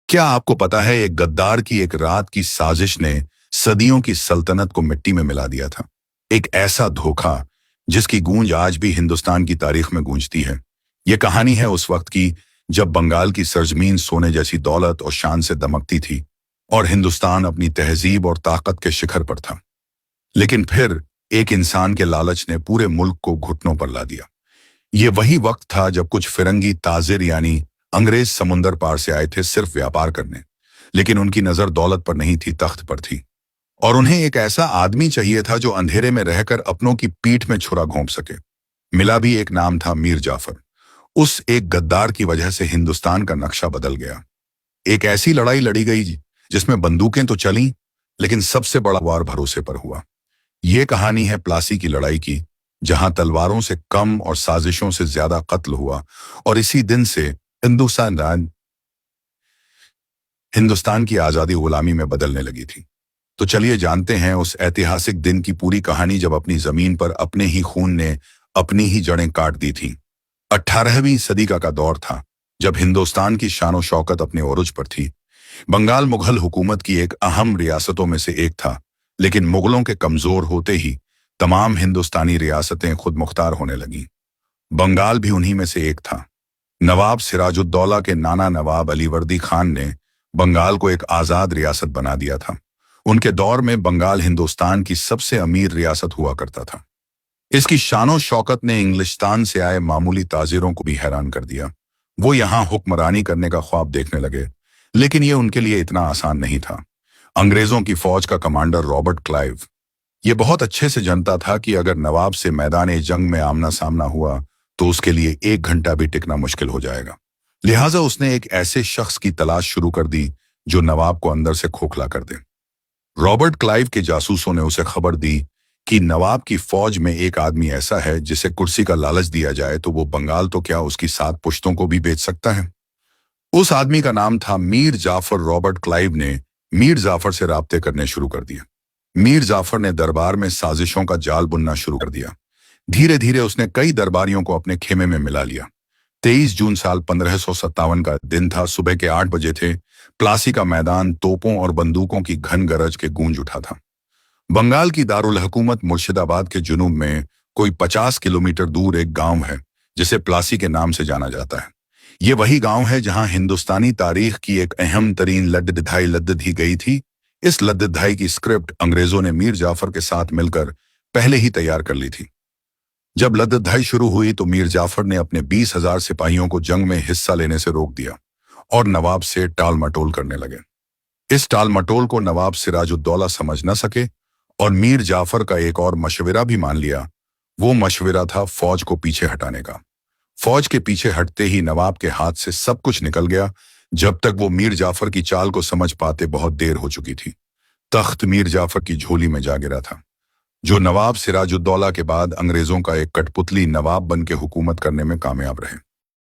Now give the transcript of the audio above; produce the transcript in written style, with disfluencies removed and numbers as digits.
क्या आपको पता है एक गद्दार की एक रात की साजिश ने सदियों की सल्तनत को मिट्टी में मिला दिया था। एक ऐसा धोखा जिसकी गूंज आज भी हिंदुस्तान की तारीख में गूंजती है। ये कहानी है उस वक्त की जब बंगाल की सरजमीन सोने जैसी दौलत और शान से दमकती थी और हिंदुस्तान अपनी तहजीब और ताकत के शिखर पर था। लेकिन फिर एक इंसान के लालच ने पूरे मुल्क को घुटनों पर ला दिया। ये वही वक्त था जब कुछ फिरंगी ताजिर यानी अंग्रेज समुंदर पार से आए थे सिर्फ व्यापार करने, लेकिन उनकी नजर दौलत पर नहीं थी, तख्त पर थी। और उन्हें एक ऐसा आदमी चाहिए था जो अंधेरे में रहकर अपनों की पीठ में छुरा घोंप सके। मिला भी एक नाम था, मीर जाफर। उस एक गद्दार की वजह से हिंदुस्तान का नक्शा बदल गया। एक ऐसी लड़ाई लड़ी गई जिसमें बंदूकें तो चलीं, लेकिन सबसे बड़ा वार भरोसे पर हुआ। ये कहानी है प्लासी की लड़ाई की, जहां तलवारों से कम और साजिशों से ज्यादा कत्ल हुआ। और इसी दिन से हिंदुस्तान की आजादी गुलामी में बदलने लगी थी। तो चलिए जानते हैं उस ऐतिहासिक दिन की पूरी कहानी जब अपनी जमीन पर अपने ही खून ने अपनी ही जड़ें काट दी थी। 18वीं सदी का दौर था जब हिंदुस्तान की शान शौकत अपने ओरुज पर थी। बंगाल मुगल हुकूमत की एक अहम रियासतों में से एक था, लेकिन मुगलों के कमजोर होते ही तमाम हिंदुस्तानी रियासतें खुद मुख्तार होने लगीं। बंगाल भी उन्हीं में से एक था। नवाब सिराजुद्दौला के नाना नवाब अलीवर्दी खान ने बंगाल को एक आजाद रियासत बना दिया था। उनके दौर में बंगाल हिंदुस्तान की सबसे अमीर रियासत हुआ करता था। इसकी शानो शौकत ने इंग्लिस्तान से आए मामूली ताजिरों को भी हैरान कर दिया। वो यहाँ हुक्मरानी करने का ख्वाब देखने लगे, लेकिन ये उनके लिए इतना आसान नहीं था। अंग्रेजों की फौज का कमांडर रॉबर्ट क्लाइव ये बहुत अच्छे से जानता था कि अगर नवाब से मैदान जंग में आमना सामना हुआ तो उसके लिए 1 घंटा भी टिकना मुश्किल हो जाएगा। लिहाजा उसने एक ऐसे शख्स की तलाश शुरू कर दी जो नवाब को अंदर से खोखला कर दे। रॉबर्ट क्लाइव के जासूसों ने उसे खबर दी कि नवाब की फौज में एक आदमी ऐसा है जिसे कुर्सी का लालच दिया जाए तो वो बंगाल तो क्या उसकी 7 पुश्तों को भी बेच सकता है। उस आदमी का नाम था मीर जाफर। रॉबर्ट क्लाइव ने मीर जाफर से राब्ते करने शुरू कर दिए। मीर जाफर ने दरबार में साजिशों का जाल बुनना शुरू कर दिया। धीरे धीरे उसने कई दरबारियों को अपने खेमे में मिला लिया। 23 जून साल 1557 का दिन था। सुबह के 8 बजे थे। प्लासी का मैदान तोपों और बंदूकों की घन गरज के गूंज उठा था। बंगाल की दारुल हुकूमत मुर्शिदाबाद के जुनूब में कोई 50 किलोमीटर दूर एक गांव है जिसे प्लासी के नाम से जाना जाता है। ये वही गांव है जहां हिंदुस्तानी तारीख की एक अहम तरीन लद्दधाई लद्दी गई थी। इस लद्दधाई की स्क्रिप्ट अंग्रेजों ने मीर जाफर के साथ मिलकर पहले ही तैयार कर ली थी। जब लद्दधाई शुरू हुई तो मीर जाफर ने अपने 20,000 सिपाहियों को जंग में हिस्सा लेने से रोक दिया और नवाब से टाल मटोल करने लगे। इस टाल मटोल को नवाब सिराजुद्दौला समझ न सके और मीर जाफर का एक और मशवरा भी मान लिया। वो मशवरा था फौज को पीछे हटाने का। फौज के पीछे हटते ही नवाब के हाथ से सब कुछ निकल गया। जब तक वो मीर जाफर की चाल को समझ पाते बहुत देर हो चुकी थी। तख्त मीर जाफर की झोली में जा गिरा था, जो नवाब सिराजुद्दौला के बाद अंग्रेजों का एक कठपुतली नवाब बन के हुकूमत करने में कामयाब रहे।